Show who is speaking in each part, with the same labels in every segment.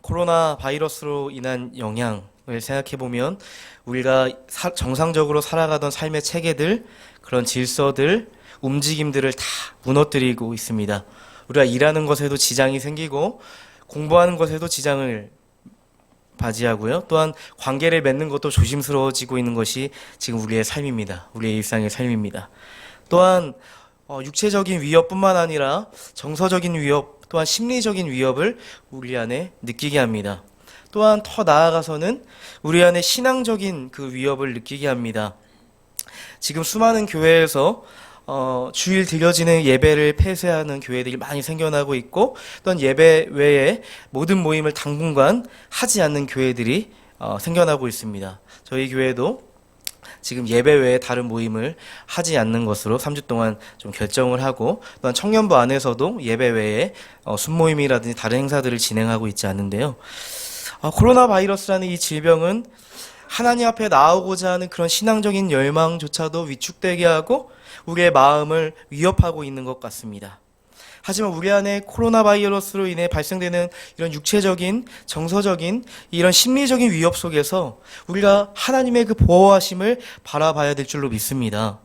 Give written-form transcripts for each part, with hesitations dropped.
Speaker 1: 코로나 바이러스로 인한 영향을 생각해 보면 우리가 정상적으로 살아가던 삶의 체계들, 그런 질서들, 움직임들을 다 무너뜨리고 있습니다. 우리가 일하는 것에도 지장이 생기고 공부하는 것에도 지장을 맞이하고요. 또한 관계를 맺는 것도 조심스러워지고 있는 것이 지금 우리의 삶입니다. 우리의 일상의 삶입니다. 또한 육체적인 위협뿐만 아니라 정서적인 위협, 또한 심리적인 위협을 우리 안에 느끼게 합니다. 또한 더 나아가서는 우리 안에 신앙적인 그 위협을 느끼게 합니다. 지금 수많은 교회에서 주일 드려지는 예배를 폐쇄하는 교회들이 많이 생겨나고 있고, 또한 예배 외에 모든 모임을 당분간 하지 않는 교회들이 생겨나고 있습니다. 저희 교회도 지금 예배 외에 다른 모임을 하지 않는 것으로 3주 동안 좀 결정을 하고, 또한 청년부 안에서도 예배 외에 순모임이라든지 다른 행사들을 진행하고 있지 않는데요. 코로나 바이러스라는 이 질병은 하나님 앞에 나오고자 하는 그런 신앙적인 열망조차도 위축되게 하고 우리의 마음을 위협하고 있는 것 같습니다. 하지만 우리 안에 코로나 바이러스로 인해 발생되는 이런 육체적인, 정서적인, 이런 심리적인 위협 속에서 우리가 하나님의 그 보호하심을 바라봐야 될 줄로 믿습니다.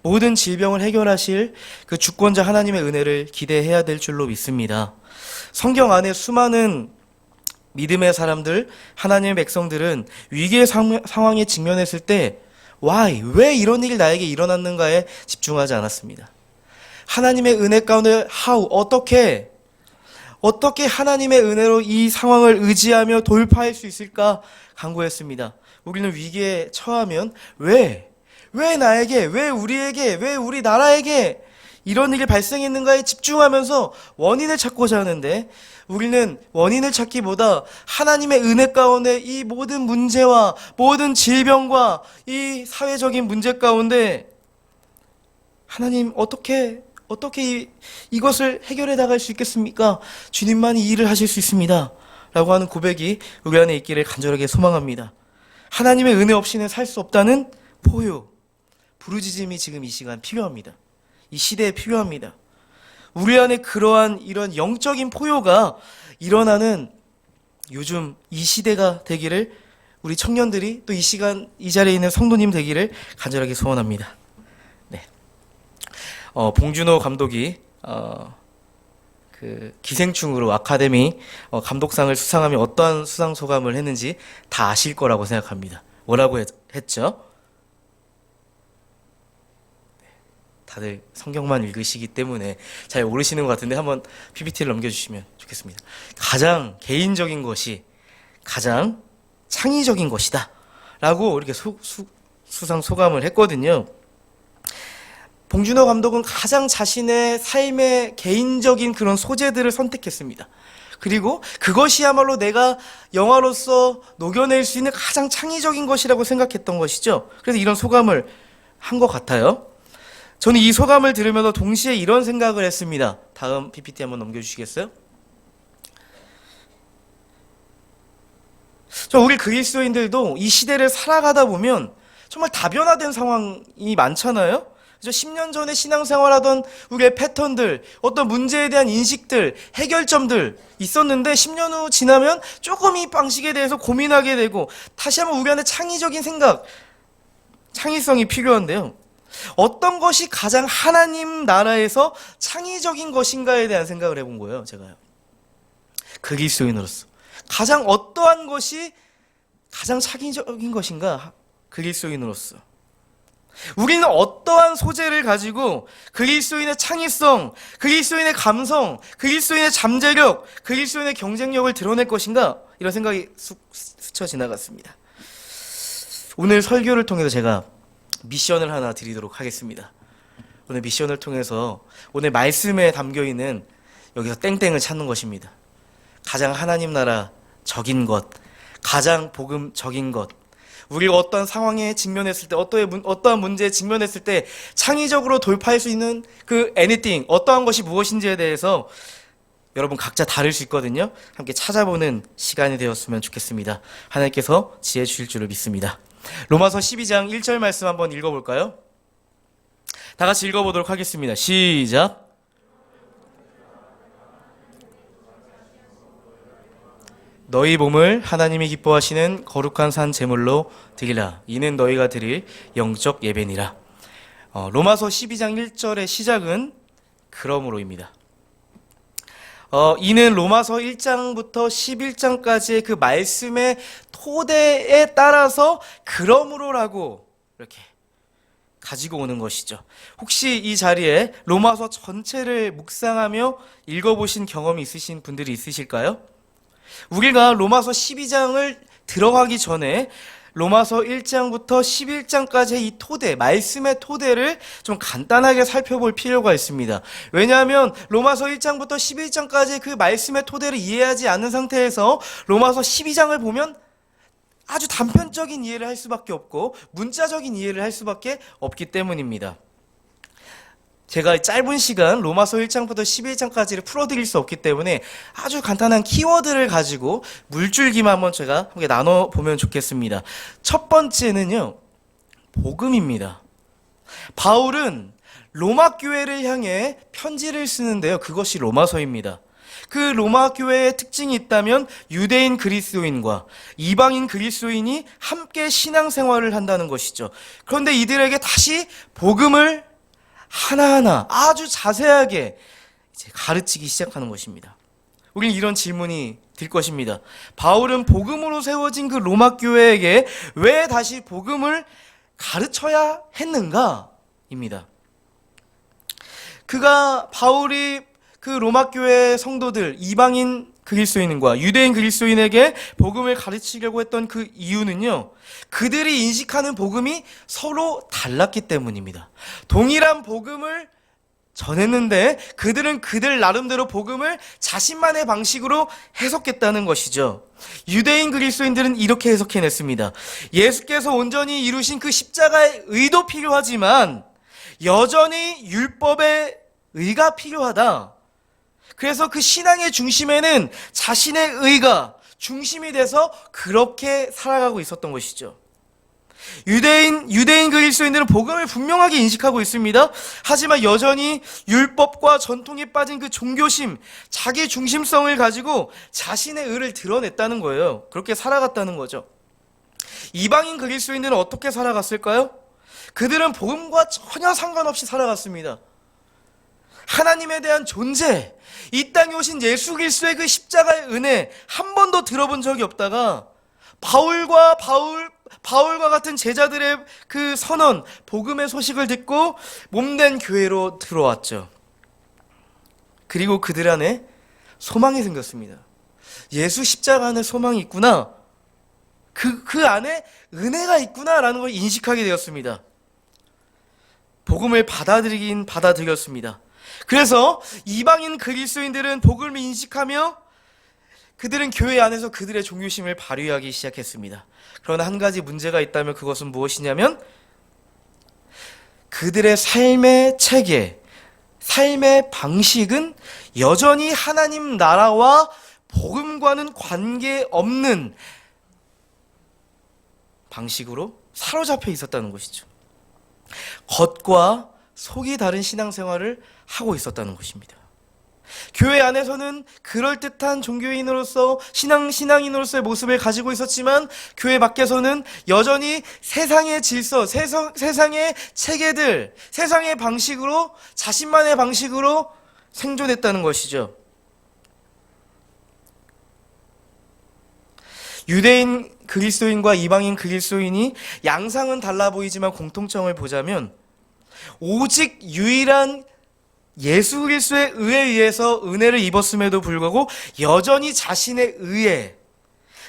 Speaker 1: 모든 질병을 해결하실 그 주권자 하나님의 은혜를 기대해야 될 줄로 믿습니다. 성경 안에 수많은 믿음의 사람들, 하나님의 백성들은 위기의 상황에 직면했을 때 why? 왜 이런 일이 나에게 일어났는가에 집중하지 않았습니다. 하나님의 은혜 가운데 how? 어떻게 하나님의 은혜로 이 상황을 의지하며 돌파할 수 있을까 간구했습니다. 우리는 위기에 처하면 왜 나에게, 왜 우리에게, 왜 우리 나라에게 이런 일이 발생했는가에 집중하면서 원인을 찾고자 하는데, 우리는 원인을 찾기보다 하나님의 은혜 가운데 이 모든 문제와 모든 질병과 이 사회적인 문제 가운데 하나님 어떻게 이것을 해결해 나갈 수 있겠습니까? 주님만이 이 일을 하실 수 있습니다. 라고 하는 고백이 우리 안에 있기를 간절하게 소망합니다. 하나님의 은혜 없이는 살 수 없다는 포효, 부르짖음이 지금 이 시간 필요합니다. 이 시대에 필요합니다. 우리 안에 그러한 이런 영적인 포효가 일어나는 요즘 이 시대가 되기를, 우리 청년들이 또 이 시간 이 자리에 있는 성도님 되기를 간절하게 소원합니다. 네. 봉준호 감독이 그 기생충으로 아카데미 감독상을 수상하며 어떠한 수상 소감을 했는지 다 아실 거라고 생각합니다. 뭐라고 했죠? 다들 성경만 읽으시기 때문에 잘 모르시는 것 같은데 한번 PPT를 넘겨주시면 좋겠습니다. 가장 개인적인 것이 가장 창의적인 것이다 라고 이렇게 수상 소감을 했거든요. 봉준호 감독은 가장 자신의 삶의 개인적인 그런 소재들을 선택했습니다. 그리고 그것이야말로 내가 영화로서 녹여낼 수 있는 가장 창의적인 것이라고 생각했던 것이죠. 그래서 이런 소감을 한 것 같아요. 저는 이 소감을 들으면서 동시에 이런 생각을 했습니다. 다음 PPT 한번 넘겨주시겠어요? 우리 그리스도인들도 이 시대를 살아가다 보면 정말 다변화된 상황이 많잖아요? 10년 전에 신앙생활하던 우리의 패턴들, 어떤 문제에 대한 인식들, 해결점들 있었는데 10년 후 지나면 조금 이 방식에 대해서 고민하게 되고 다시 한번 우리 안에 창의적인 생각, 창의성이 필요한데요. 어떤 것이 가장 하나님 나라에서 창의적인 것인가에 대한 생각을 해본 거예요, 제가요. 그리스도인으로서 가장 어떠한 것이 가장 창의적인 것인가, 그리스도인으로서 우리는 어떠한 소재를 가지고 그리스도인의 창의성, 그리스도인의 감성, 그리스도인의 잠재력, 그리스도인의 경쟁력을 드러낼 것인가, 이런 생각이 스쳐 지나갔습니다. 오늘 설교를 통해서 제가 미션을 하나 드리도록 하겠습니다. 오늘 미션을 통해서 오늘 말씀에 담겨있는 여기서 땡땡을 찾는 것입니다. 가장 하나님 나라 적인 것, 가장 복음적인 것, 우리가 어떤 상황에 직면했을 때, 어떠한 문제에 직면했을 때 창의적으로 돌파할 수 있는 그 anything, 어떠한 것이 무엇인지에 대해서 여러분 각자 다를 수 있거든요. 함께 찾아보는 시간이 되었으면 좋겠습니다. 하나님께서 지혜 주실 줄을 믿습니다. 로마서 12장 1절 말씀 한번 읽어볼까요? 다 같이 읽어보도록 하겠습니다. 시작. 너희 몸을 하나님이 기뻐하시는 거룩한 산 제물로 드리라. 이는 너희가 드릴 영적 예배니라. 로마서 12장 1절의 시작은 그러므로입니다. 이는 로마서 1장부터 11장까지의 그 말씀의 토대에 따라서 그러므로라고 이렇게 가지고 오는 것이죠. 혹시 이 자리에 로마서 전체를 묵상하며 읽어보신 경험이 있으신 분들이 있으실까요? 우리가 로마서 12장을 들어가기 전에 로마서 1장부터 11장까지의 이 토대, 말씀의 토대를 좀 간단하게 살펴볼 필요가 있습니다. 왜냐하면 로마서 1장부터 11장까지의 그 말씀의 토대를 이해하지 않는 상태에서 로마서 12장을 보면 아주 단편적인 이해를 할 수밖에 없고 문자적인 이해를 할 수밖에 없기 때문입니다. 제가 짧은 시간 로마서 1장부터 11장까지를 풀어드릴 수 없기 때문에 아주 간단한 키워드를 가지고 물줄기만 한번 제가 함께 나눠보면 좋겠습니다. 첫 번째는요, 복음입니다. 바울은 로마 교회를 향해 편지를 쓰는데요, 그것이 로마서입니다. 그 로마 교회의 특징이 있다면 유대인 그리스도인과 이방인 그리스도인이 함께 신앙생활을 한다는 것이죠. 그런데 이들에게 다시 복음을 하나하나 아주 자세하게 이제 가르치기 시작하는 것입니다. 우리는 이런 질문이 들 것입니다. 바울은 복음으로 세워진 그 로마 교회에게 왜 다시 복음을 가르쳐야 했는가? 입니다. 바울이 그 로마 교회 성도들, 이방인 그리스도인과 유대인 그리스도인에게 복음을 가르치려고 했던 그 이유는요, 그들이 인식하는 복음이 서로 달랐기 때문입니다. 동일한 복음을 전했는데 그들은 그들 나름대로 복음을 자신만의 방식으로 해석했다는 것이죠. 유대인 그리스도인들은 이렇게 해석해냈습니다. 예수께서 온전히 이루신 그 십자가의 의도 필요하지만 여전히 율법의 의가 필요하다. 그래서 그 신앙의 중심에는 자신의 의가 중심이 돼서 그렇게 살아가고 있었던 것이죠. 유대인 그리스도인들은 복음을 분명하게 인식하고 있습니다. 하지만 여전히 율법과 전통에 빠진 그 종교심, 자기 중심성을 가지고 자신의 의를 드러냈다는 거예요. 그렇게 살아갔다는 거죠. 이방인 그리스도인들은 어떻게 살아갔을까요? 그들은 복음과 전혀 상관없이 살아갔습니다. 하나님에 대한 존재, 이 땅에 오신 예수 그리스도의 그 십자가의 은혜 한 번도 들어본 적이 없다가 바울과 같은 제자들의 그 선언, 복음의 소식을 듣고 몸된 교회로 들어왔죠. 그리고 그들 안에 소망이 생겼습니다. 예수 십자가 안에 소망이 있구나. 그 안에 은혜가 있구나라는 걸 인식하게 되었습니다. 복음을 받아들였습니다. 그래서 이방인 그리스도인들은 복음을 인식하며 그들은 교회 안에서 그들의 종교심을 발휘하기 시작했습니다. 그러나 한 가지 문제가 있다면 그것은 무엇이냐면 그들의 삶의 체계, 삶의 방식은 여전히 하나님 나라와 복음과는 관계없는 방식으로 사로잡혀 있었다는 것이죠. 겉과 속이 다른 신앙생활을 하고 있었다는 것입니다. 교회 안에서는 그럴듯한 종교인으로서 신앙인으로서의 모습을 가지고 있었지만 교회 밖에서는 여전히 세상의 질서, 세상의 체계들, 세상의 방식으로 자신만의 방식으로 생존했다는 것이죠. 유대인 그리스도인과 이방인 그리스도인이 양상은 달라 보이지만 공통점을 보자면 오직 유일한 예수 그리스도의 의에 의해서 은혜를 입었음에도 불구하고 여전히 자신의 의에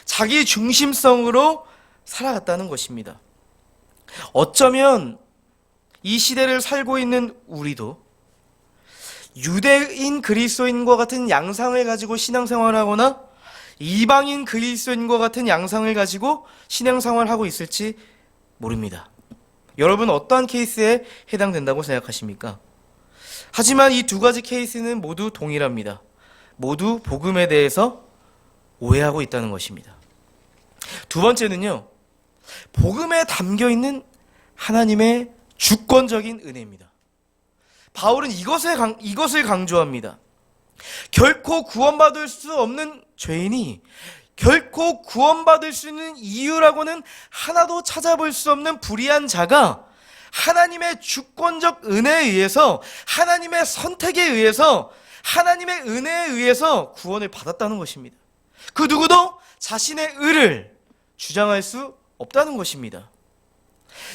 Speaker 1: 자기 중심성으로 살아갔다는 것입니다. 어쩌면 이 시대를 살고 있는 우리도 유대인 그리스도인과 같은 양상을 가지고 신앙생활을 하거나 이방인 그리스도인과 같은 양상을 가지고 신앙생활을 하고 있을지 모릅니다. 여러분 어떠한 케이스에 해당된다고 생각하십니까? 하지만 이 두 가지 케이스는 모두 동일합니다. 모두 복음에 대해서 오해하고 있다는 것입니다. 두 번째는요, 복음에 담겨있는 하나님의 주권적인 은혜입니다. 바울은 이것을 강조합니다. 결코 구원받을 수 없는 죄인이 결코 구원받을 수 있는 이유라고는 하나도 찾아볼 수 없는 불의한 자가 하나님의 주권적 은혜에 의해서, 하나님의 선택에 의해서, 하나님의 은혜에 의해서 구원을 받았다는 것입니다. 그 누구도 자신의 의를 주장할 수 없다는 것입니다.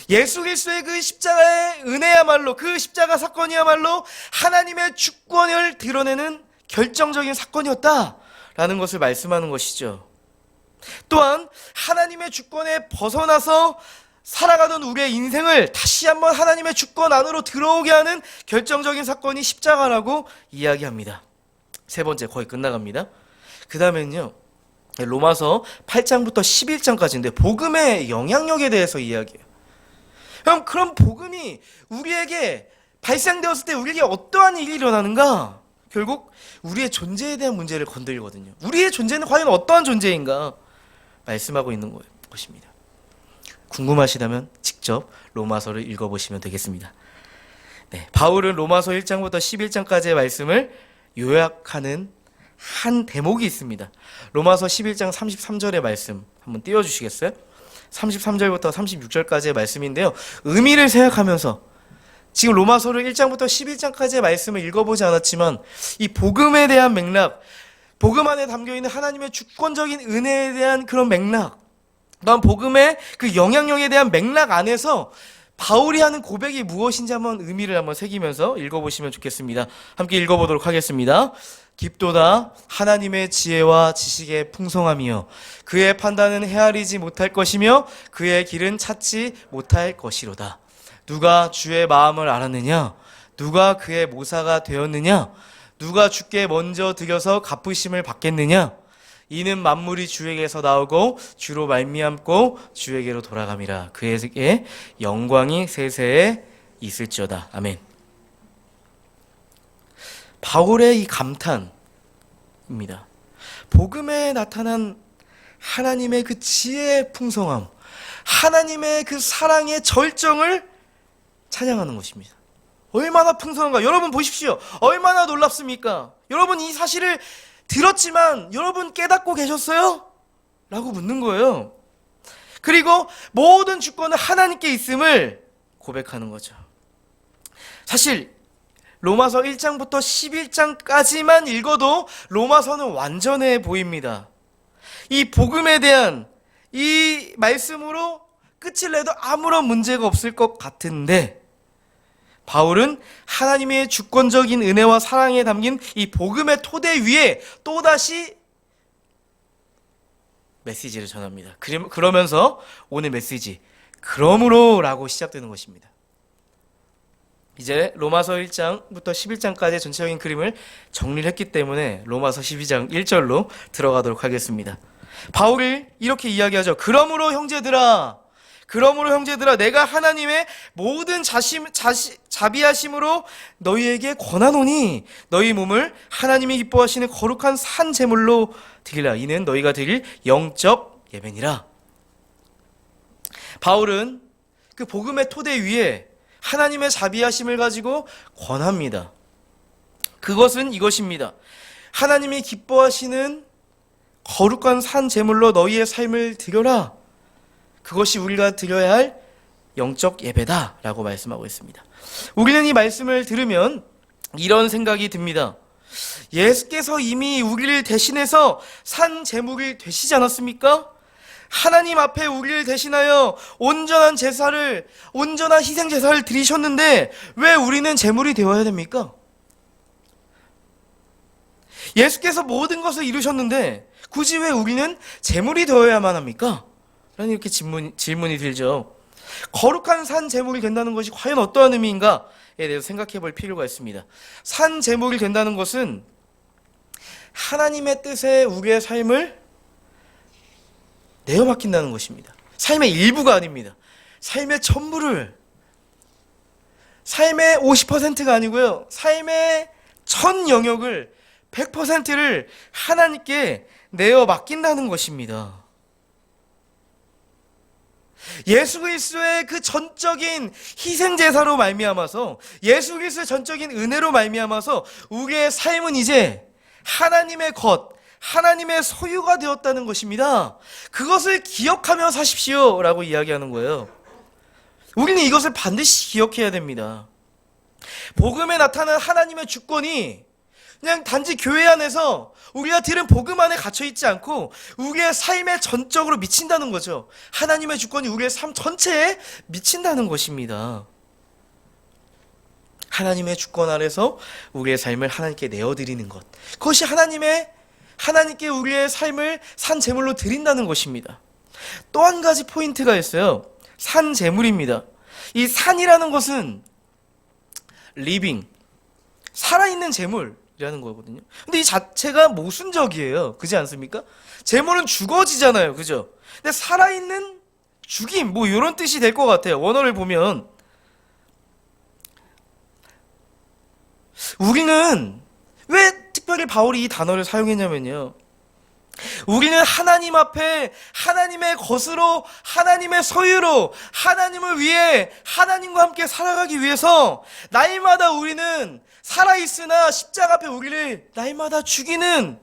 Speaker 1: 예수 그리스도의 그 십자가의 은혜야말로, 그 십자가 사건이야말로 하나님의 주권을 드러내는 결정적인 사건이었다라는 것을 말씀하는 것이죠. 또한 하나님의 주권에 벗어나서 살아가던 우리의 인생을 다시 한번 하나님의 주권 안으로 들어오게 하는 결정적인 사건이 십자가라고 이야기합니다. 세 번째, 거의 끝나갑니다. 그 다음에는요, 로마서 8장부터 11장까지인데 복음의 영향력에 대해서 이야기해요. 그럼 복음이 우리에게 발생되었을 때 우리에게 어떠한 일이 일어나는가? 결국 우리의 존재에 대한 문제를 건드리거든요. 우리의 존재는 과연 어떠한 존재인가? 말씀하고 있는 것입니다. 궁금하시다면 직접 로마서를 읽어보시면 되겠습니다. 네, 바울은 로마서 1장부터 11장까지의 말씀을 요약하는 한 대목이 있습니다. 로마서 11장 33절의 말씀 한번 띄워주시겠어요? 33절부터 36절까지의 말씀인데요, 의미를 생각하면서 지금 로마서를 1장부터 11장까지의 말씀을 읽어보지 않았지만 이 복음에 대한 맥락, 복음 안에 담겨있는 하나님의 주권적인 은혜에 대한 그런 맥락, 또한 복음의 그 영향력에 대한 맥락 안에서 바울이 하는 고백이 무엇인지 한번 의미를 한번 새기면서 읽어보시면 좋겠습니다. 함께 읽어보도록 하겠습니다. 깊도다 하나님의 지혜와 지식의 풍성함이여 그의 판단은 헤아리지 못할 것이며 그의 길은 찾지 못할 것이로다. 누가 주의 마음을 알았느냐? 누가 그의 모사가 되었느냐? 누가 주께 먼저 드려서 갚으심을 받겠느냐? 이는 만물이 주에게서 나오고 주로 말미암고 주에게로 돌아감이라. 그에게 영광이 세세에 있을지어다. 아멘. 바울의 이 감탄입니다. 복음에 나타난 하나님의 그 지혜의 풍성함, 하나님의 그 사랑의 절정을 찬양하는 것입니다. 얼마나 풍성한가? 여러분 보십시오. 얼마나 놀랍습니까? 여러분 이 사실을 들었지만 여러분 깨닫고 계셨어요? 라고 묻는 거예요. 그리고 모든 주권은 하나님께 있음을 고백하는 거죠. 사실 로마서 1장부터 11장까지만 읽어도 로마서는 완전해 보입니다. 이 복음에 대한 이 말씀으로 끝을 내도 아무런 문제가 없을 것 같은데, 바울은 하나님의 주권적인 은혜와 사랑에 담긴 이 복음의 토대 위에 또다시 메시지를 전합니다. 그러면서 오늘 메시지, 그러므로 라고 시작되는 것입니다. 이제 로마서 1장부터 11장까지의 전체적인 그림을 정리를 했기 때문에 로마서 12장 1절로 들어가도록 하겠습니다. 바울이 이렇게 이야기하죠. 그러므로 형제들아, 내가 하나님의 모든 자비하심으로 너희에게 권하노니 너희 몸을 하나님이 기뻐하시는 거룩한 산 제물로 드리라. 이는 너희가 드릴 영적 예배니라. 바울은 그 복음의 토대 위에 하나님의 자비하심을 가지고 권합니다. 그것은 이것입니다. 하나님이 기뻐하시는 거룩한 산 제물로 너희의 삶을 드려라. 그것이 우리가 드려야 할 영적 예배다라고 말씀하고 있습니다. 우리는 이 말씀을 들으면 이런 생각이 듭니다. 예수께서 이미 우리를 대신해서 산 제물이 되시지 않았습니까? 하나님 앞에 우리를 대신하여 온전한 희생 제사를 드리셨는데 왜 우리는 제물이 되어야 됩니까? 예수께서 모든 것을 이루셨는데 굳이 왜 우리는 제물이 되어야만 합니까? 라는 이렇게 질문이 들죠. 거룩한 산 제물이 된다는 것이 과연 어떠한 의미인가에 대해서 생각해 볼 필요가 있습니다. 산 제물이 된다는 것은 하나님의 뜻에 우리의 삶을 내어 맡긴다는 것입니다. 삶의 일부가 아닙니다. 삶의 전부를, 삶의 50%가 아니고요, 삶의 전 영역을 100%를 하나님께 내어 맡긴다는 것입니다. 예수 그리스도의 그 전적인 희생 제사로 말미암아서, 예수 그리스도의 전적인 은혜로 말미암아서 우리의 삶은 이제 하나님의 것, 하나님의 소유가 되었다는 것입니다. 그것을 기억하며 사십시오 라고 이야기하는 거예요. 우리는 이것을 반드시 기억해야 됩니다. 복음에 나타난 하나님의 주권이 그냥 단지 교회 안에서 우리가 들은 복음 안에 갇혀있지 않고 우리의 삶에 전적으로 미친다는 거죠. 하나님의 주권이 우리의 삶 전체에 미친다는 것입니다. 하나님의 주권 아래서 우리의 삶을 하나님께 내어드리는 것, 그것이 하나님께 우리의 삶을 산 제물로 드린다는 것입니다. 또 한 가지 포인트가 있어요. 산 제물입니다. 이 산이라는 것은 리빙, 살아있는 제물이라는 거거든요. 근데 이 자체가 모순적이에요. 그렇지 않습니까? 제물은 죽어지잖아요. 그죠? 근데 살아있는 죽임, 뭐 이런 뜻이 될 것 같아요. 원어를 보면. 우리는 왜 특별히 바울이 이 단어를 사용했냐면요, 우리는 하나님 앞에 하나님의 것으로, 하나님의 소유로, 하나님을 위해 하나님과 함께 살아가기 위해서 날마다 우리는 살아있으나 십자가 앞에 우리를 날마다 죽이는,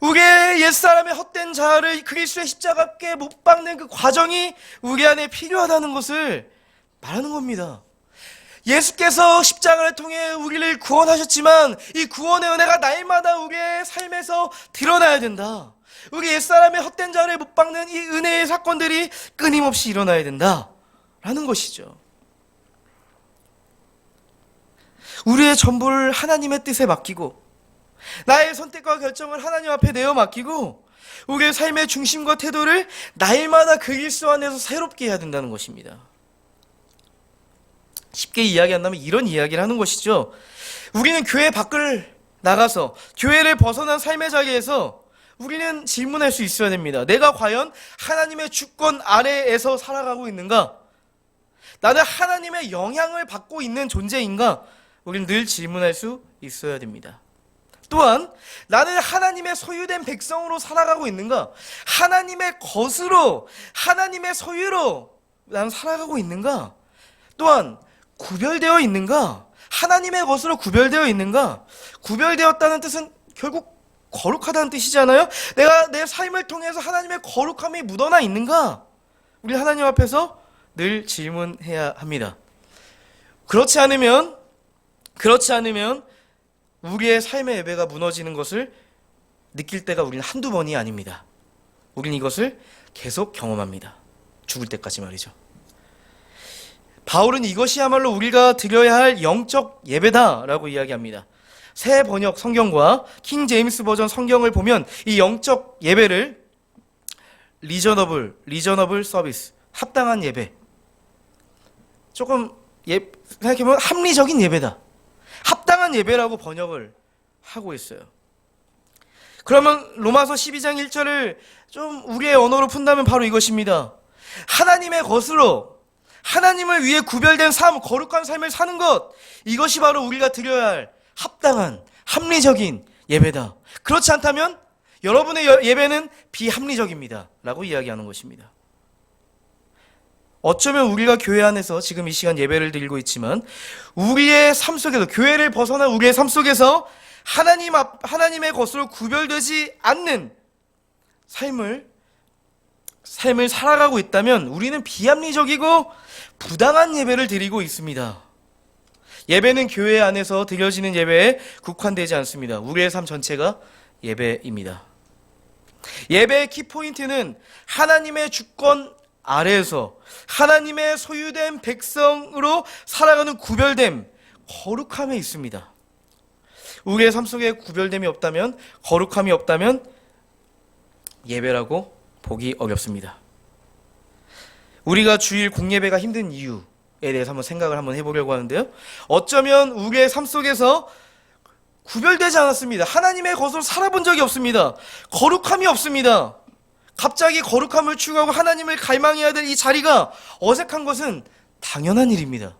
Speaker 1: 우리의 옛사람의 헛된 자아를 그리스도의 십자가에 못 박는 그 과정이 우리 안에 필요하다는 것을 말하는 겁니다. 예수께서 십자가를 통해 우리를 구원하셨지만 이 구원의 은혜가 날마다 우리의 삶에서 드러나야 된다. 우리 옛사람의 헛된 자를 못 박는 이 은혜의 사건들이 끊임없이 일어나야 된다 라는 것이죠. 우리의 전부를 하나님의 뜻에 맡기고 나의 선택과 결정을 하나님 앞에 내어 맡기고 우리의 삶의 중심과 태도를 날마다 그리스도 안에서 새롭게 해야 된다는 것입니다. 쉽게 이야기한다면 이런 이야기를 하는 것이죠. 우리는 교회 밖을 나가서 교회를 벗어난 삶의 자리에서 우리는 질문할 수 있어야 됩니다. 내가 과연 하나님의 주권 아래에서 살아가고 있는가? 나는 하나님의 영향을 받고 있는 존재인가? 우리는 늘 질문할 수 있어야 됩니다. 또한 나는 하나님의 소유된 백성으로 살아가고 있는가? 하나님의 것으로, 하나님의 소유로 나는 살아가고 있는가? 또한 구별되어 있는가? 하나님의 것으로 구별되어 있는가? 구별되었다는 뜻은 결국 거룩하다는 뜻이잖아요. 내가 내 삶을 통해서 하나님의 거룩함이 묻어나 있는가? 우리 하나님 앞에서 늘 질문해야 합니다. 그렇지 않으면 우리의 삶의 예배가 무너지는 것을 느낄 때가 우리는 한두 번이 아닙니다. 우리는 이것을 계속 경험합니다. 죽을 때까지 말이죠. 바울은 이것이야말로 우리가 드려야 할 영적 예배다라고 이야기합니다. 새 번역 성경과 킹 제임스 버전 성경을 보면 이 영적 예배를 리저너블 서비스, 합당한 예배, 조금 생각해보면 합리적인 예배다, 합당한 예배라고 번역을 하고 있어요. 그러면 로마서 12장 1절을 좀 우리의 언어로 푼다면 바로 이것입니다. 하나님의 것으로 하나님을 위해 구별된 삶, 거룩한 삶을 사는 것, 이것이 바로 우리가 드려야 할 합당한, 합리적인 예배다. 그렇지 않다면 여러분의 예배는 비합리적입니다 라고 이야기하는 것입니다. 어쩌면 우리가 교회 안에서 지금 이 시간 예배를 드리고 있지만 우리의 삶 속에서, 교회를 벗어난 우리의 삶 속에서 하나님의 것으로 구별되지 않는 삶을 살아가고 있다면 우리는 비합리적이고 부당한 예배를 드리고 있습니다. 예배는 교회 안에서 드려지는 예배에 국한되지 않습니다. 우리의 삶 전체가 예배입니다. 예배의 키포인트는 하나님의 주권 아래에서 하나님의 소유된 백성으로 살아가는 구별됨, 거룩함에 있습니다. 우리의 삶 속에 구별됨이 없다면, 거룩함이 없다면 예배라고 보기 어렵습니다. 우리가 주일 공예배가 힘든 이유에 대해서 한번 생각을 해보려고 하는데요. 어쩌면 우리의 삶 속에서 구별되지 않았습니다. 하나님의 것으로 살아본 적이 없습니다. 거룩함이 없습니다. 갑자기 거룩함을 추구하고 하나님을 갈망해야 될 이 자리가 어색한 것은 당연한 일입니다.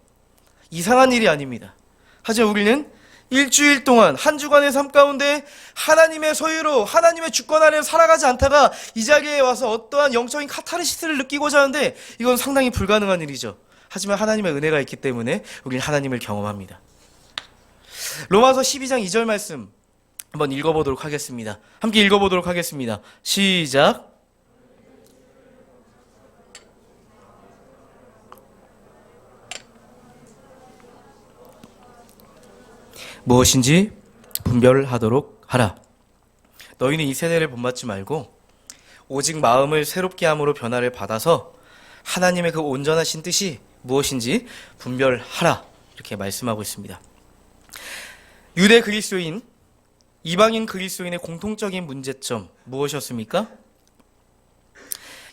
Speaker 1: 이상한 일이 아닙니다. 하지만 우리는 일주일 동안 한 주간의 삶 가운데 하나님의 소유로, 하나님의 주권 아래 살아가지 않다가 이 자리에 와서 어떠한 영적인 카타르시스를 느끼고자 하는데 이건 상당히 불가능한 일이죠. 하지만 하나님의 은혜가 있기 때문에 우리는 하나님을 경험합니다. 로마서 12장 2절 말씀 한번 읽어보도록 하겠습니다. 함께 읽어보도록 하겠습니다. 시작. 무엇인지 분별하도록 하라. 너희는 이 세대를 본받지 말고 오직 마음을 새롭게 함으로 변화를 받아서 하나님의 그 온전하신 뜻이 무엇인지 분별하라. 이렇게 말씀하고 있습니다. 유대 그리스도인, 이방인 그리스도인의 공통적인 문제점 무엇이었습니까?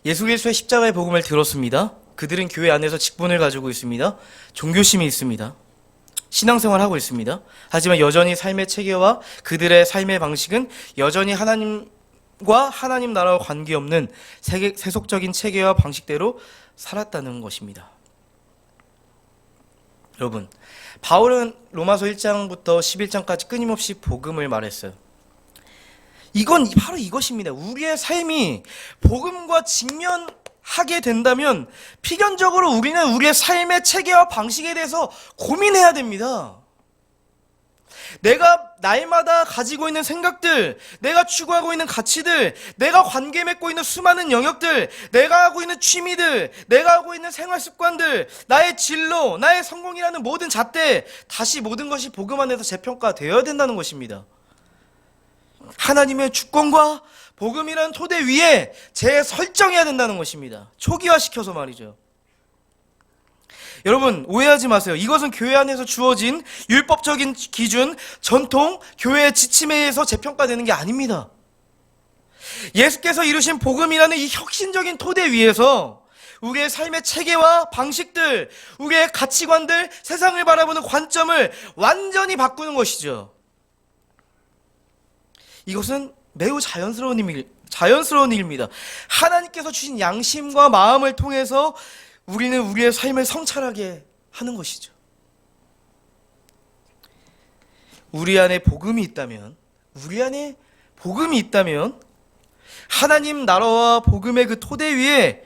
Speaker 1: 예수 그리스도의 십자가의 복음을 들었습니다. 그들은 교회 안에서 직분을 가지고 있습니다. 종교심이 있습니다. 신앙생활을 하고 있습니다. 하지만 여전히 삶의 체계와 그들의 삶의 방식은 여전히 하나님과 하나님 나라와 관계없는 세속적인 체계와 방식대로 살았다는 것입니다. 여러분, 바울은 로마서 1장부터 11장까지 끊임없이 복음을 말했어요. 이건 바로 이것입니다. 우리의 삶이 복음과 직면하게 된다면 필연적으로 우리는 우리의 삶의 체계와 방식에 대해서 고민해야 됩니다. 내가 날마다 가지고 있는 생각들, 내가 추구하고 있는 가치들, 내가 관계 맺고 있는 수많은 영역들, 내가 하고 있는 취미들, 내가 하고 있는 생활 습관들, 나의 진로, 나의 성공이라는 모든 잣대, 다시 모든 것이 복음 안에서 재평가되어야 된다는 것입니다. 하나님의 주권과 복음이라는 토대 위에 재설정해야 된다는 것입니다. 초기화시켜서 말이죠. 여러분, 오해하지 마세요. 이것은 교회 안에서 주어진 율법적인 기준, 전통, 교회의 지침에 의해서 재평가되는 게 아닙니다. 예수께서 이루신 복음이라는 이 혁신적인 토대 위에서 우리의 삶의 체계와 방식들, 우리의 가치관들, 세상을 바라보는 관점을 완전히 바꾸는 것이죠. 이것은 매우 자연스러운 일입니다. 하나님께서 주신 양심과 마음을 통해서 우리는 우리의 삶을 성찰하게 하는 것이죠. 우리 안에 복음이 있다면 하나님 나라와 복음의 그 토대 위에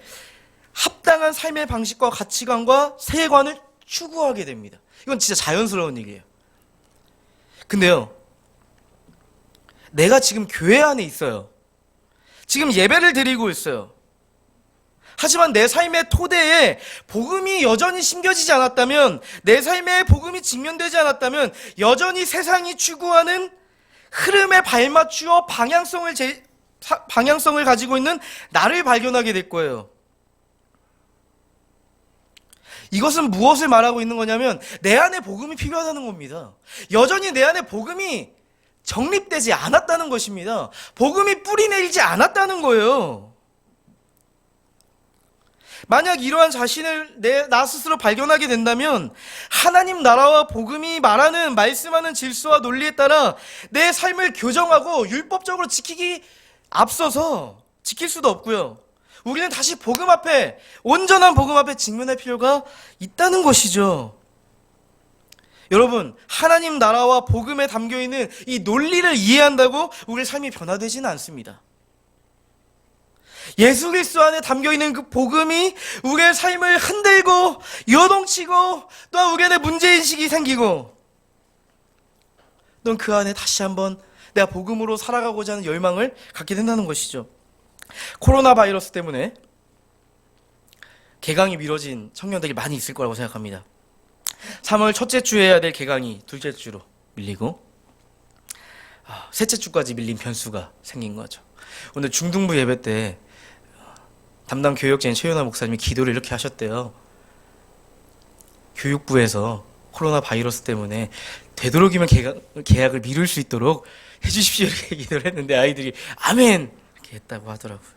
Speaker 1: 합당한 삶의 방식과 가치관과 세계관을 추구하게 됩니다. 이건 진짜 자연스러운 얘기예요. 근데요, 내가 지금 교회 안에 있어요. 지금 예배를 드리고 있어요. 하지만 내 삶의 토대에 복음이 여전히 심겨지지 않았다면, 내 삶에 복음이 직면되지 않았다면 여전히 세상이 추구하는 흐름에 발맞추어 방향성을 가지고 있는 나를 발견하게 될 거예요. 이것은 무엇을 말하고 있는 거냐면 내 안에 복음이 필요하다는 겁니다. 여전히 내 안에 복음이 정립되지 않았다는 것입니다. 복음이 뿌리내리지 않았다는 거예요. 만약 이러한 자신을 나 스스로 발견하게 된다면 하나님 나라와 복음이 말씀하는 질서와 논리에 따라 내 삶을 교정하고 율법적으로 지키기 앞서서 지킬 수도 없고요. 우리는 다시 온전한 복음 앞에 직면할 필요가 있다는 것이죠. 여러분, 하나님 나라와 복음에 담겨있는 이 논리를 이해한다고 우리의 삶이 변화되지는 않습니다. 예수 그리스도 안에 담겨있는 그 복음이 우리의 삶을 흔들고 요동치고 또한 우리 안에 문제인식이 생기고 또는 그 안에 다시 한번 내가 복음으로 살아가고자 하는 열망을 갖게 된다는 것이죠. 코로나 바이러스 때문에 개강이 미뤄진 청년들이 많이 있을 거라고 생각합니다. 3월 첫째 주에 해야 될 개강이 둘째 주로 밀리고 셋째 주까지 밀린 변수가 생긴 거죠. 오늘 중등부 예배 때 담당 교역자인 최윤아 목사님이 기도를 이렇게 하셨대요. 교육부에서 코로나 바이러스 때문에 되도록이면 계약을 미룰 수 있도록 해주십시오 이렇게 기도를 했는데 아이들이 아멘 이렇게 했다고 하더라고요.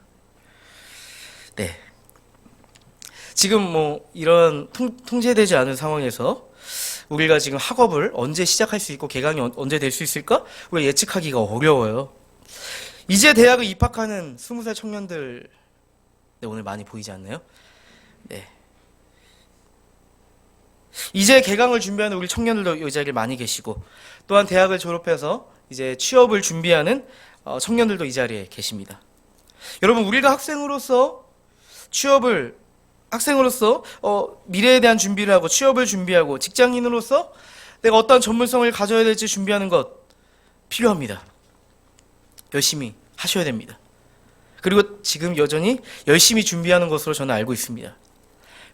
Speaker 1: 네. 지금 이런 통제되지 않은 상황에서 우리가 지금 학업을 언제 시작할 수 있고 개강이 언제 될 수 있을까? 우리가 예측하기가 어려워요. 이제 대학을 입학하는 20살 청년들 오늘 많이 보이지 않나요? 네. 이제 개강을 준비하는 우리 청년들도 이 자리에 많이 계시고 또한 대학을 졸업해서 이제 취업을 준비하는 청년들도 이 자리에 계십니다. 여러분, 우리가 학생으로서 미래에 대한 준비를 하고 취업을 준비하고 직장인으로서 내가 어떤 전문성을 가져야 될지 준비하는 것 필요합니다. 열심히 하셔야 됩니다. 그리고 지금 여전히 열심히 준비하는 것으로 저는 알고 있습니다.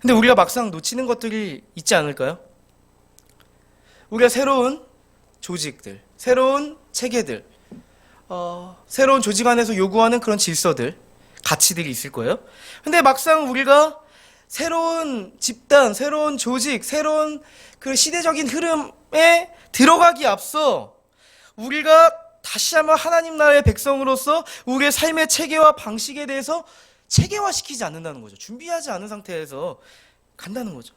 Speaker 1: 근데 우리가 막상 놓치는 것들이 있지 않을까요? 우리가 새로운 조직들, 새로운 체계들, 새로운 조직 안에서 요구하는 그런 질서들, 가치들이 있을 거예요. 근데 막상 우리가 새로운 집단, 새로운 조직, 새로운 그 시대적인 흐름에 들어가기 앞서 우리가 다시 한번 하나님 나라의 백성으로서 우리의 삶의 체계와 방식에 대해서 체계화시키지 않는다는 거죠. 준비하지 않은 상태에서 간다는 거죠.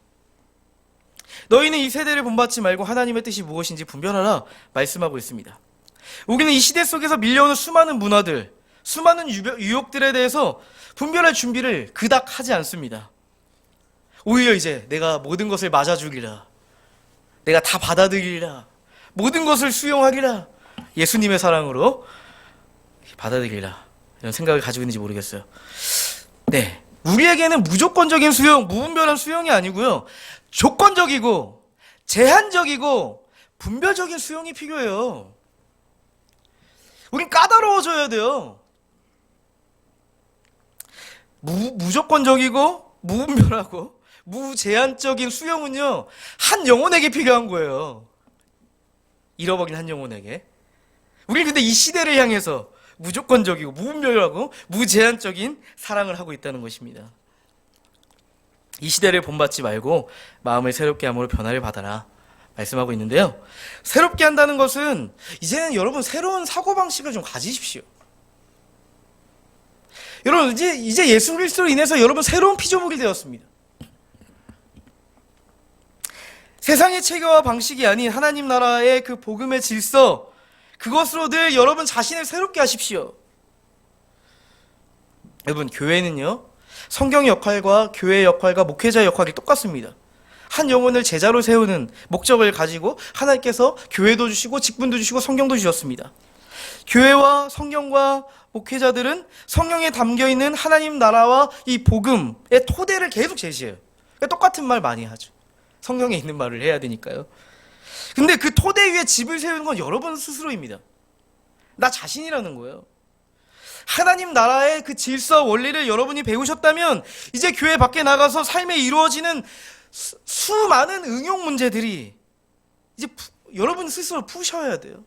Speaker 1: 너희는 이 세대를 본받지 말고 하나님의 뜻이 무엇인지 분별하라 말씀하고 있습니다. 우리는 이 시대 속에서 밀려오는 수많은 문화들, 수많은 유혹들에 대해서 분별할 준비를 그닥 하지 않습니다. 오히려 이제 내가 모든 것을 맞아주리라, 내가 다 받아들이리라, 모든 것을 수용하리라, 예수님의 사랑으로 받아들이라, 이런 생각을 가지고 있는지 모르겠어요. 네, 우리에게는 무조건적인 수용, 무분별한 수용이 아니고요, 조건적이고 제한적이고 분별적인 수용이 필요해요. 우린 까다로워져야 돼요. 무조건적이고 무분별하고 무제한적인 수용은요, 한 영혼에게 필요한 거예요. 잃어버린 한 영혼에게. 우리는 근데 이 시대를 향해서 무조건적이고 무분별하고 무제한적인 사랑을 하고 있다는 것입니다. 이 시대를 본받지 말고 마음을 새롭게 함으로 변화를 받아라 말씀하고 있는데요, 새롭게 한다는 것은 이제는 여러분 새로운 사고방식을 좀 가지십시오. 여러분 이제 예수 그리스도로 인해서 여러분 새로운 피조물이 되었습니다. 세상의 체계와 방식이 아닌 하나님 나라의 그 복음의 질서, 그것으로 늘 여러분 자신을 새롭게 하십시오. 여러분, 교회는요, 성경의 역할과 교회의 역할과 목회자의 역할이 똑같습니다. 한 영혼을 제자로 세우는 목적을 가지고 하나님께서 교회도 주시고 직분도 주시고 성경도 주셨습니다. 교회와 성경과 목회자들은 성경에 담겨있는 하나님 나라와 이 복음의 토대를 계속 제시해요. 그러니까 똑같은 말 많이 하죠. 성경에 있는 말을 해야 되니까요. 근데 그 토대 위에 집을 세우는 건 여러분 스스로입니다. 나 자신이라는 거예요. 하나님 나라의 그 질서, 원리를 여러분이 배우셨다면 이제 교회 밖에 나가서 삶에 이루어지는 수많은 응용 문제들이 이제 여러분 스스로 푸셔야 돼요.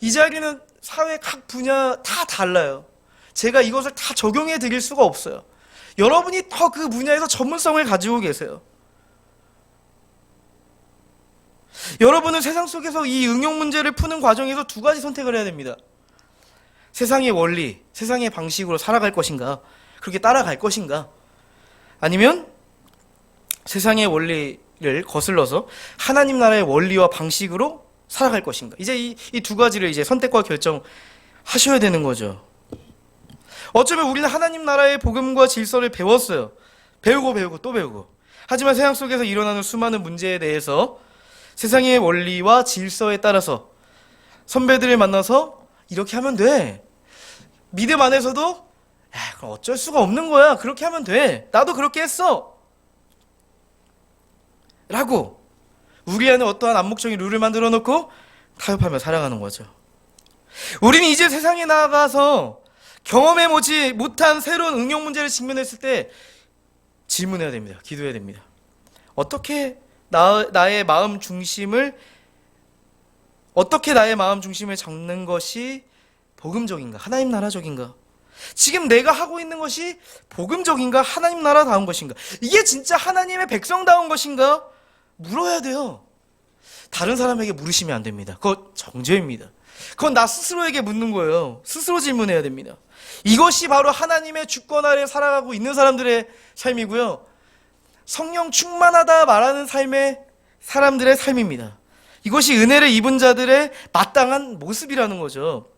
Speaker 1: 이 자리는 사회 각 분야 다 달라요. 제가 이것을 다 적용해 드릴 수가 없어요. 여러분이 더 그 분야에서 전문성을 가지고 계세요. 여러분은 세상 속에서 이 응용 문제를 푸는 과정에서 두 가지 선택을 해야 됩니다. 세상의 원리, 세상의 방식으로 살아갈 것인가, 그렇게 따라갈 것인가, 아니면 세상의 원리를 거슬러서 하나님 나라의 원리와 방식으로 살아갈 것인가. 이제 이 두 가지를 이제 선택과 결정하셔야 되는 거죠. 어쩌면 우리는 하나님 나라의 복음과 질서를 배웠어요. 배우고 또 배우고. 하지만 세상 속에서 일어나는 수많은 문제에 대해서 세상의 원리와 질서에 따라서 선배들을 만나서 이렇게 하면 돼. 믿음 안에서도 그럼 어쩔 수가 없는 거야. 그렇게 하면 돼. 나도 그렇게 했어. 라고 우리 안에 어떠한 암묵적인 룰을 만들어 놓고 타협하며 살아가는 거죠. 우리는 이제 세상에 나가서 경험해보지 못한 새로운 응용 문제를 직면했을 때 질문해야 됩니다. 기도해야 됩니다. 어떻게 나의 마음 중심을 잡는 것이 복음적인가? 하나님 나라적인가? 지금 내가 하고 있는 것이 복음적인가? 하나님 나라다운 것인가? 이게 진짜 하나님의 백성다운 것인가? 물어야 돼요. 다른 사람에게 물으시면 안 됩니다. 그거 정죄입니다. 그건 나 스스로에게 묻는 거예요. 스스로 질문해야 됩니다. 이것이 바로 하나님의 주권 아래 살아가고 있는 사람들의 삶이고요, 성령 충만하다 말하는 삶의 사람들의 삶입니다. 이것이 은혜를 입은 자들의 마땅한 모습이라는 거죠.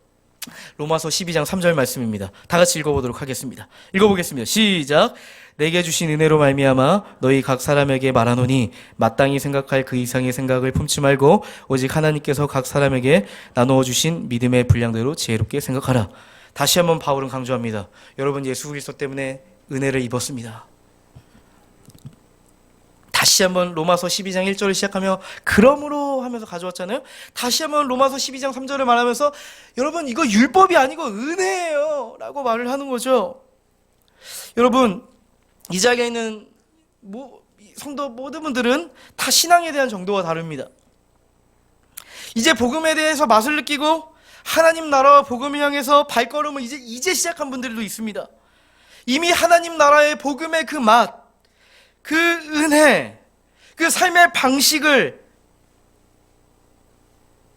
Speaker 1: 로마서 12장 3절 말씀입니다. 다 같이 읽어보도록 하겠습니다. 읽어보겠습니다. 시작. 내게 주신 은혜로 말미암아 너희 각 사람에게 말하노니 마땅히 생각할 그 이상의 생각을 품지 말고 오직 하나님께서 각 사람에게 나누어 주신 믿음의 분량대로 지혜롭게 생각하라. 다시 한번 바울은 강조합니다. 여러분, 예수 그리스도 때문에 은혜를 입었습니다. 다시 한번 로마서 12장 1절을 시작하며 그러므로 하면서 가져왔잖아요. 다시 한번 로마서 12장 3절을 말하면서 여러분 이거 율법이 아니고 은혜예요 라고 말을 하는 거죠. 여러분 이 자리에 있는 성도 모든 분들은 다 신앙에 대한 정도가 다릅니다. 이제 복음에 대해서 맛을 느끼고 하나님 나라와 복음을 향해서 발걸음을 이제 시작한 분들도 있습니다. 이미 하나님 나라의 복음의 그 맛, 그 은혜, 그 삶의 방식을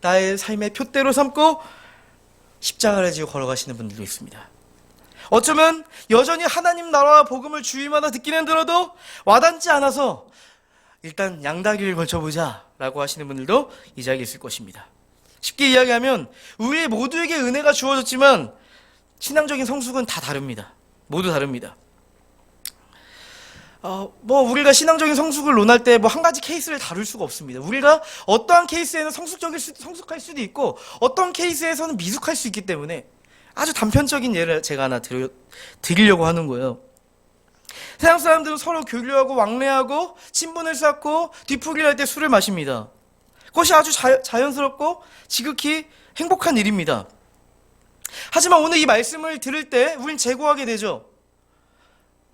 Speaker 1: 나의 삶의 표대로 삼고 십자가를 지고 걸어가시는 분들도 있습니다. 어쩌면 여전히 하나님 나라와 복음을 주일마다 듣기는 들어도 와닿지 않아서 일단 양다리를 걸쳐보자 라고 하시는 분들도 이 자리에 있을 것입니다. 쉽게 이야기하면 우리 모두에게 은혜가 주어졌지만 신앙적인 성숙은 다 다릅니다. 모두 다릅니다. 우리가 신앙적인 성숙을 논할 때 한 가지 케이스를 다룰 수가 없습니다. 우리가 어떠한 케이스에는 성숙할 수도 있고 어떤 케이스에서는 미숙할 수 있기 때문에 아주 단편적인 예를 제가 하나 드리려고 하는 거예요. 세상 사람들은 서로 교류하고 왕래하고 친분을 쌓고 뒤풀이를 할 때 술을 마십니다. 그것이 아주 자연스럽고 지극히 행복한 일입니다. 하지만 오늘 이 말씀을 들을 때 우린 재고하게 되죠.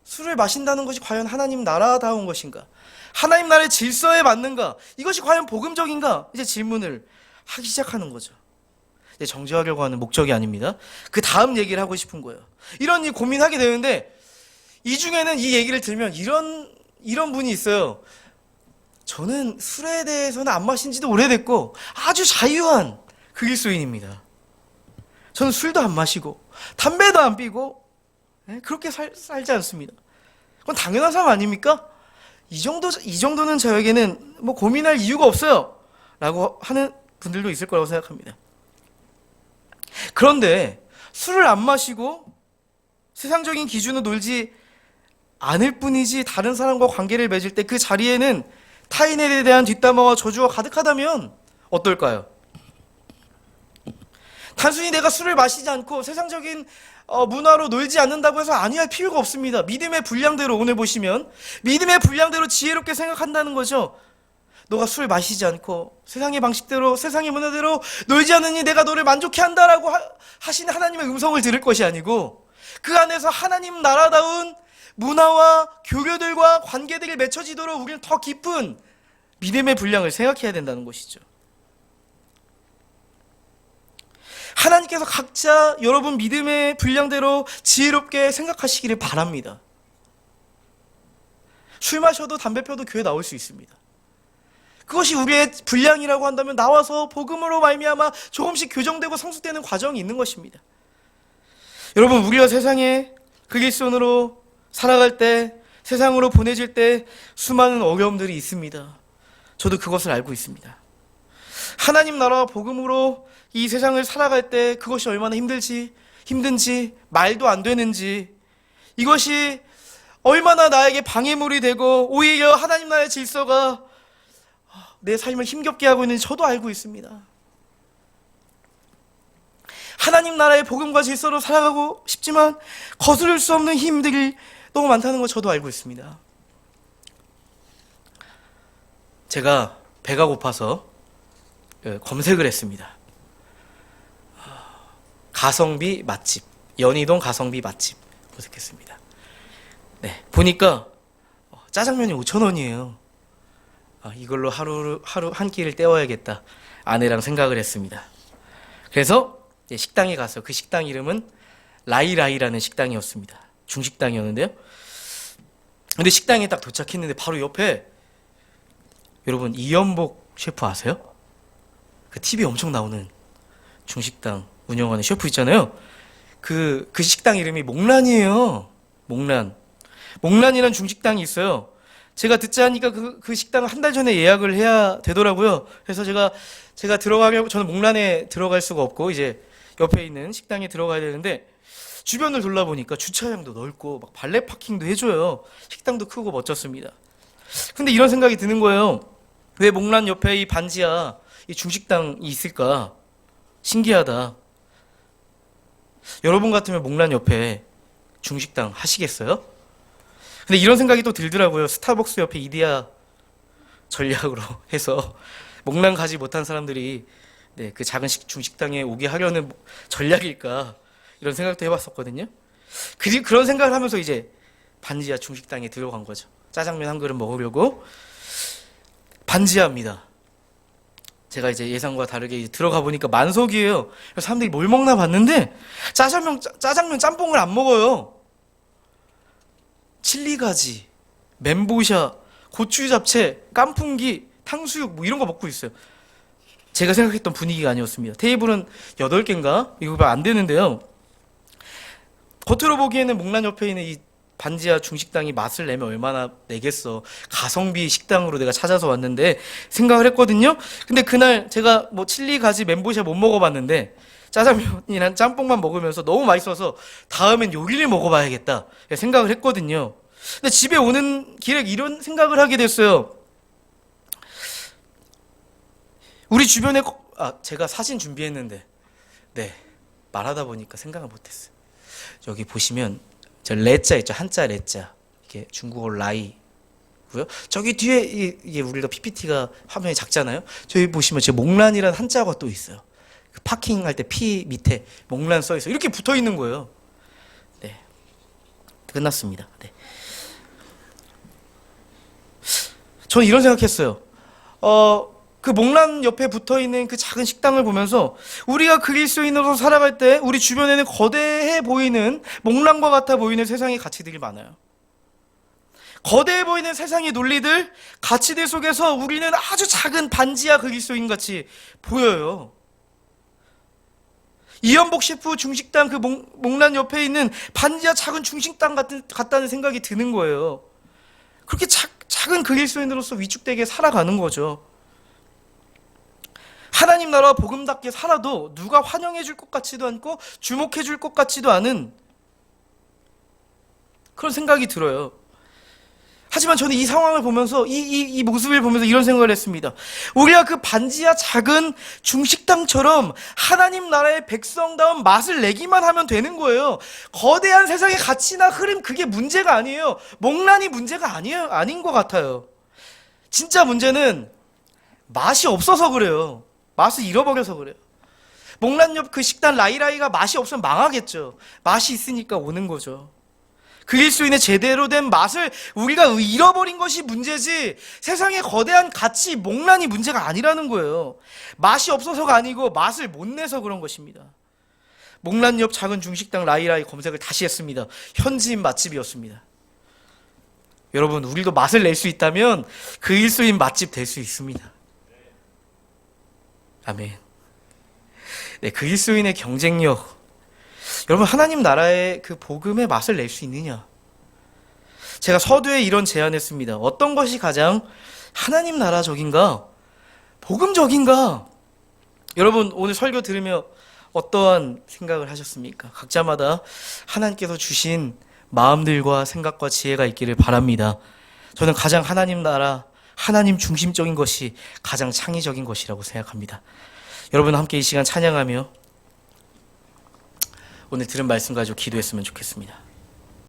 Speaker 1: 술을 마신다는 것이 과연 하나님 나라다운 것인가? 하나님 나라의 질서에 맞는가? 이것이 과연 복음적인가? 이제 질문을 하기 시작하는 거죠. 이제 정죄하려고 하는 목적이 아닙니다. 그 다음 얘기를 하고 싶은 거예요. 이런 고민하게 되는데 이 중에는 이 얘기를 들으면 이런 분이 있어요. 저는 술에 대해서는 안 마신 지도 오래됐고 아주 자유한 그리스도인입니다. 저는 술도 안 마시고 담배도 안 피고 그렇게 살지 않습니다. 그건 당연한 삶 아닙니까? 이 정도는 저에게는 고민할 이유가 없어요 라고 하는 분들도 있을 거라고 생각합니다. 그런데 술을 안 마시고 세상적인 기준으로 놀지 않을 뿐이지 다른 사람과 관계를 맺을 때 그 자리에는 타인에 대한 뒷담화와 저주가 가득하다면 어떨까요? 단순히 내가 술을 마시지 않고 세상적인 문화로 놀지 않는다고 해서 아니할 필요가 없습니다. 믿음의 분량대로 오늘 보시면 믿음의 분량대로 지혜롭게 생각한다는 거죠. 너가 술 마시지 않고 세상의 방식대로 세상의 문화대로 놀지 않으니 내가 너를 만족해 한다라고 하시는 하나님의 음성을 들을 것이 아니고 그 안에서 하나님 나라다운 문화와 교류들과 관계들이 맺혀지도록 우리는 더 깊은 믿음의 분량을 생각해야 된다는 것이죠. 하나님께서 각자 여러분 믿음의 분량대로 지혜롭게 생각하시기를 바랍니다. 술 마셔도 담배 펴도 교회 나올 수 있습니다. 그것이 우리의 분량이라고 한다면 나와서 복음으로 말미암아 조금씩 교정되고 성숙되는 과정이 있는 것입니다. 여러분 우리가 세상에 그리스도인으로 살아갈 때 세상으로 보내질 때 수많은 어려움들이 있습니다. 저도 그것을 알고 있습니다. 하나님 나라와 복음으로 이 세상을 살아갈 때 그것이 얼마나 힘든지 말도 안 되는지 이것이 얼마나 나에게 방해물이 되고 오히려 하나님 나라의 질서가 내 삶을 힘겹게 하고 있는지 저도 알고 있습니다. 하나님 나라의 복음과 질서로 살아가고 싶지만 거스를 수 없는 힘들이 너무 많다는 거 저도 알고 있습니다. 제가 배가 고파서 검색을 했습니다. 가성비 맛집, 연희동 가성비 맛집 검색했습니다. 네, 보니까 짜장면이 5,000원이에요. 이걸로 하루 한 끼를 때워야겠다. 아내랑 생각을 했습니다. 그래서 식당에 가서 그 식당 이름은 라이라이라는 식당이었습니다. 중식당이었는데요. 근데 식당에 딱 도착했는데 바로 옆에 여러분 이연복 셰프 아세요? 그 TV 엄청 나오는 중식당 운영하는 셰프 있잖아요. 그 식당 이름이 목란이에요. 목란이라는 중식당이 있어요. 제가 듣자 하니까 그 식당을 한 달 전에 예약을 해야 되더라고요. 그래서 제가 들어가려고 저는 목란에 들어갈 수가 없고 이제 옆에 있는 식당에 들어가야 되는데 주변을 돌아보니까 주차장도 넓고 막 발레 파킹도 해줘요. 식당도 크고 멋졌습니다. 근데 이런 생각이 드는 거예요. 왜 목란 옆에 이 반지하 이 중식당이 있을까? 신기하다. 여러분 같으면 목란 옆에 중식당 하시겠어요? 근데 이런 생각이 또 들더라고요. 스타벅스 옆에 이디야 전략으로 해서 목란 가지 못한 사람들이 그 작은 중식당에 오게 하려는 전략일까 이런 생각도 해봤었거든요. 그런 생각을 하면서 이제 반지하 중식당에 들어간 거죠. 짜장면 한 그릇 먹으려고 반지하입니다. 제가 이제 예상과 다르게 이제 들어가 보니까 만석이에요. 사람들이 뭘 먹나 봤는데 짜장면 짬뽕을 안 먹어요. 칠리가지, 멘보샤, 고추 잡채, 깐풍기, 탕수육 뭐 이런 거 먹고 있어요. 제가 생각했던 분위기가 아니었습니다. 테이블은 8개인가? 이거 안 되는데요. 겉으로 보기에는 목란 옆에 있는 이 반지하 중식당이 맛을 내면 얼마나 내겠어. 가성비 식당으로 내가 찾아서 왔는데 생각을 했거든요. 근데 그날 제가 뭐 칠리 가지 멘보샤 못 먹어봤는데 짜장면이랑 짬뽕만 먹으면서 너무 맛있어서 다음엔 요리를 먹어봐야겠다 생각을 했거든요. 근데 집에 오는 길에 이런 생각을 하게 됐어요. 우리 주변에 제가 사진 준비했는데 말하다 보니까 생각을 못했어요. 여기 보시면 저 레자 있죠. 한자 레자. 이게 중국어 라이고요. 저기 뒤에 이게 우리가 PPT가 화면이 작잖아요. 저기 보시면 제 목란이라는 한자가 또 있어요. 그 파킹할 때 P 밑에 목란 써 있어요. 이렇게 붙어 있는 거예요. 네. 끝났습니다. 네. 저는 이런 생각했어요. 그 목란 옆에 붙어 있는 그 작은 식당을 보면서 우리가 그리스도인으로 살아갈 때 우리 주변에는 거대해 보이는 목란과 같아 보이는 세상의 가치들이 많아요. 거대해 보이는 세상의 논리들, 가치들 속에서 우리는 아주 작은 반지하 그리스도인 같이 보여요. 이연복 셰프 중식당 그 목란 옆에 있는 반지하 작은 중식당 같다는 생각이 드는 거예요. 그렇게 작은 그리스도인으로서 위축되게 살아가는 거죠. 하나님 나라와 복음답게 살아도 누가 환영해 줄 것 같지도 않고 주목해 줄 것 같지도 않은 그런 생각이 들어요. 하지만 저는 이 상황을 보면서 이 모습을 보면서 이런 생각을 했습니다. 우리가 그 반지하 작은 중식당처럼 하나님 나라의 백성다운 맛을 내기만 하면 되는 거예요. 거대한 세상의 가치나 흐름 그게 문제가 아니에요. 목란이 문제가 아닌 것 같아요. 진짜 문제는 맛이 없어서 그래요. 맛을 잃어버려서 그래요. 목란 옆 그 식당 라이라이가 맛이 없으면 망하겠죠. 맛이 있으니까 오는 거죠. 그리스도인의 제대로 된 맛을 우리가 잃어버린 것이 문제지 세상의 거대한 가치, 목란이 문제가 아니라는 거예요. 맛이 없어서가 아니고 맛을 못 내서 그런 것입니다. 목란 옆 작은 중식당 라이라이 검색을 다시 했습니다. 현지인 맛집이었습니다. 여러분, 우리도 맛을 낼 수 있다면 그리스도인 맛집 될 수 있습니다. 아멘. 네, 그리스도인의 경쟁력. 여러분, 하나님 나라의 그 복음의 맛을 낼 수 있느냐? 제가 서두에 이런 제안했습니다. 어떤 것이 가장 하나님 나라적인가? 복음적인가? 여러분, 오늘 설교 들으며 어떠한 생각을 하셨습니까? 각자마다 하나님께서 주신 마음들과 생각과 지혜가 있기를 바랍니다. 저는 가장 하나님 나라, 하나님 중심적인 것이 가장 창의적인 것이라고 생각합니다. 여러분 함께 이 시간 찬양하며 오늘 들은 말씀 가지고 기도했으면 좋겠습니다.